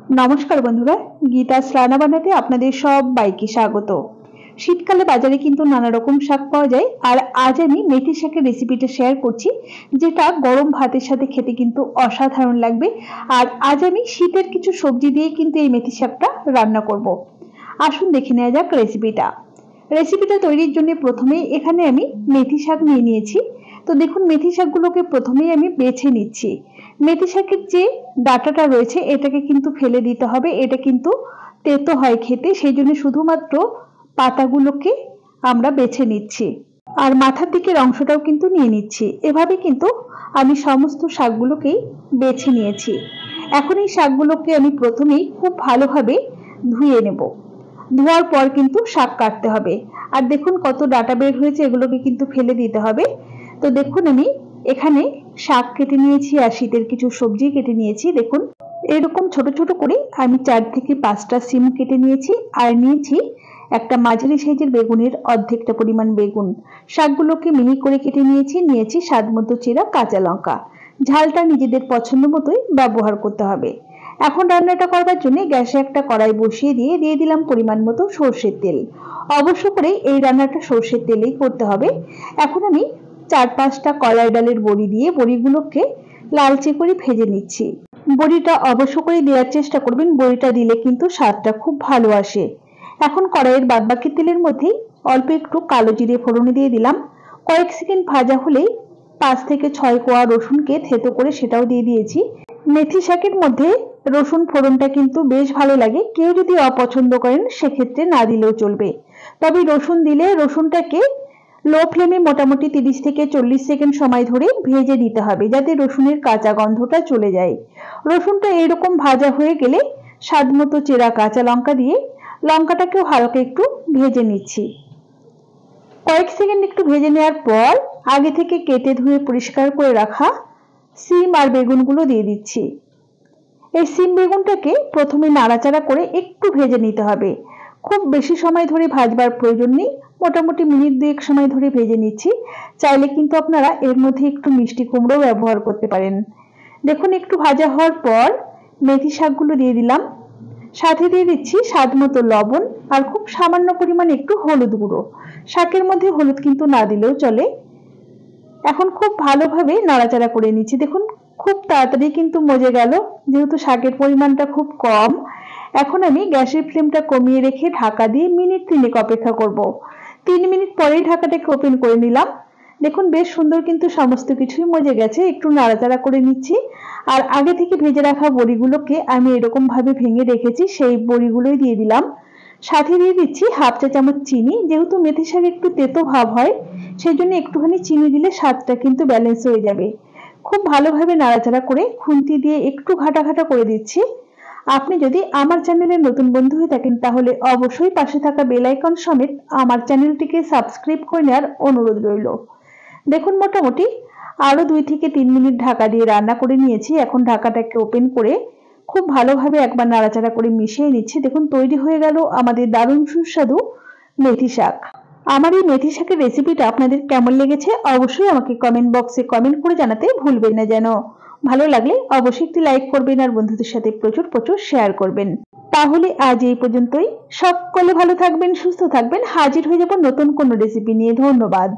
নমস্কার বন্ধুরা, গীতাস রান্না বান্নাতে আপনাদের সবাইকে স্বাগত। শীতকালে বাজারে কিন্তু নানা রকম শাক পাওয়া যায়, আর আজ আমি মেথি শাকের রেসিপিটা শেয়ার করছি, যেটা গরম ভাতের সাথে খেতে কিন্তু অসাধারণ লাগবে। আর আজ আমি শীতের কিছু সবজি দিয়ে কিন্তু এই মেথি শাকটা রান্না করব। আসুন দেখে নেওয়া যাক রেসিপিটা তৈরির জন্য প্রথমেই এখানে আমি মেথি শাক নিয়ে নিয়েছি। তো দেখুন, মেথি শাকগুলোকে প্রথমেই আমি বেছে নিচ্ছি। মেথি শাকের যে ডাঁটাটা রয়েছে এটাকে কিন্তু ফেলে দিতে হবে, এটা কিন্তু তেতো হয় খেতে, সেই জন্য শুধুমাত্র পাতাগুলোকে আমরা বেছে নিচ্ছি। আর মাথার দিকের অংশটাও কিন্তু নিয়ে নিচ্ছি। এভাবে কিন্তু আমি সমস্ত শাকগুলোকেই বেছে নিয়েছি। এখন এই শাকগুলোকে আমি প্রথমেই খুব ভালোভাবে ধুয়ে নেব। ধোয়ার পর কিন্তু শাক কাটতে হবে। আর দেখুন কত ডাঁটা বের হয়েছে, এগুলোকে কিন্তু ফেলে দিতে হবে। তো দেখুন, আমি এখানে শাক কেটে নিয়েছি আর শীতের কিছু সবজি কেটে নিয়েছি। দেখুন, এরকম ছোট ছোট করে আমি 4 থেকে 5টা সিম কেটে নিয়েছি, আর নিয়েছি একটা মাঝারি সাইজের বেগুনের অর্ধেকটা পরিমাণ বেগুন। শাকগুলোকে মিহি করে কেটে নিয়েছি স্বাদ মতো চেরা কাঁচা লঙ্কা। ঝালটা নিজেদের পছন্দ মতোই ব্যবহার করতে হবে। এখন রান্নাটা করবার জন্য গ্যাসে একটা কড়াই বসিয়ে দিয়ে দিলাম পরিমাণ মতো সর্ষের তেল। অবশ্য করে এই রান্নাটা সর্ষের তেলেই করতে হবে। এখন আমি 4-5টা কলাই ডালের বড়ি দিয়ে বড়িগুলোকে লালচে করে ভেজে নিচ্ছি। বড়িটা অবশ্য করে দেওয়ার চেষ্টা করবেন, বড়িটা দিলে কিন্তু স্বাদটা খুব ভালো আসে। এখন কড়াইয়ের বাদবাকি তেলের মধ্যেই অল্প একটু কালো জিরে ফোড়নে দিয়ে দিলাম। কয়েক সেকেন্ড ভাজা হলেই 5 থেকে 6 কোয়া রসুনকে থেতো করে সেটাও দিয়ে দিয়েছি। মেথি শাকের মধ্যে রসুন ফোড়নটা কিন্তু বেশ ভালো লাগে, কেউ যদি অপছন্দ করেন সেক্ষেত্রে না দিলেও চলবে। তবে রসুন দিলে রসুনটাকে লো ফ্লেমে মোটামুটি 30 থেকে 40 সেকেন্ড সময় ধরে ভেজে নিতে হবে, যাতে রসুনের কাঁচা গন্ধটা চলে যায়। রসুনটা এরকম ভাজা হয়ে গেলে স্বাদ মতো চেরা কাঁচা লঙ্কা দিয়ে লঙ্কাটাকেও হালকা একটু ভেজে নিচ্ছি। কয়েক সেকেন্ড একটু ভেজে নেওয়ার পর আগে থেকে কেটে ধুয়ে পরিষ্কার করে রাখা সিম আর বেগুনগুলো দিয়ে দিচ্ছি। এই সিম বেগুনটাকে প্রথমে নাড়াচাড়া করে একটু ভেজে নিতে হবে। খুব বেশি সময় ধরে ভাজবার প্রয়োজন নেই, মোটামুটি মিনিট 2 সময় ধরে ভেজে নিচ্ছি। চাইলে কিন্তু আপনারা এর মধ্যে একটু মিষ্টি কুমড়ো ব্যবহার করতে পারেন। দেখুন, একটু ভাজা হওয়ার পর মেথি শাকগুলো দিয়ে দিলাম, সাথে দিয়ে দিচ্ছি স্বাদ মতো লবণ আর খুব সামান্য পরিমাণে একটু হলুদ গুঁড়ো। শাকের মধ্যে হলুদ কিন্তু না দিলেও চলে। এখন খুব ভালোভাবে নাড়াচাড়া করে নিচ্ছি। দেখুন, খুব তাড়াতাড়ি কিন্তু মজে গেল, যেহেতু শাকের পরিমাণটা খুব কম। এখন আমি গ্যাসের ফ্লেমটা কমিয়ে রেখে ঢাকা দিয়ে মিনিট 3 অপেক্ষা করব। 3 মিনিট পরেই ঢাকাটাকে ওপেন করে নিলাম। দেখুন, বেশ সুন্দর কিন্তু সমস্ত কিছুই মজে গেছে। একটু নাড়াচাড়া করে নিচ্ছি। আর আগে থেকে ভেজে রাখা বড়িগুলোকে আমি এরকম ভাবে ভেঙে রেখেছি, সেই বড়িগুলোই দিয়ে দিলাম। সাথে দিয়ে দিচ্ছি হাফ চা চামচ চিনি। যেহেতু মেথি শাক একটু তেতো ভাব হয়, সেই জন্য একটুখানি চিনি দিলে স্বাদটা কিন্তু ব্যালেন্স হয়ে যাবে। খুব ভালোভাবে নাড়াচাড়া করে খুন্তি দিয়ে একটু ঘাটা ঘাটা করে দিচ্ছি। আপনি যদি আমার চ্যানেলের নতুন বন্ধু হয়ে থাকেন তাহলে অবশ্যই পাশে থাকা বেল আইকন সমেত আমার চ্যানেলটিকে সাবস্ক্রাইব করে নেওয়ার অনুরোধ রইল। দেখুন, মোটামুটি আরো 2 থেকে 3 মিনিট ঢাকা দিয়ে রান্না করে নিয়েছি। এখন ঢাকাটাকে ওপেন করে খুব ভালোভাবে একবার নাড়াচাড়া করে মিশিয়ে নিচ্ছি। দেখুন, তৈরি হয়ে গেল আমাদের দারুণ সুস্বাদু মেথি শাক। আমার এই মেথি শাকের রেসিপিটা আপনাদের কেমন লেগেছে অবশ্যই আমাকে কমেন্ট বক্সে কমেন্ট করে জানাতে ভুলবেন না যেন। ভালো লাগলে অবশ্যই একটি লাইক করবেন আর বন্ধুদের সাথে প্রচুর প্রচুর শেয়ার করবেন। তাহলে আজ এই পর্যন্তই। সকলে ভালো থাকবেন, সুস্থ থাকবেন। হাজির হয়ে যাব নতুন কোনো রেসিপি নিয়ে। ধন্যবাদ।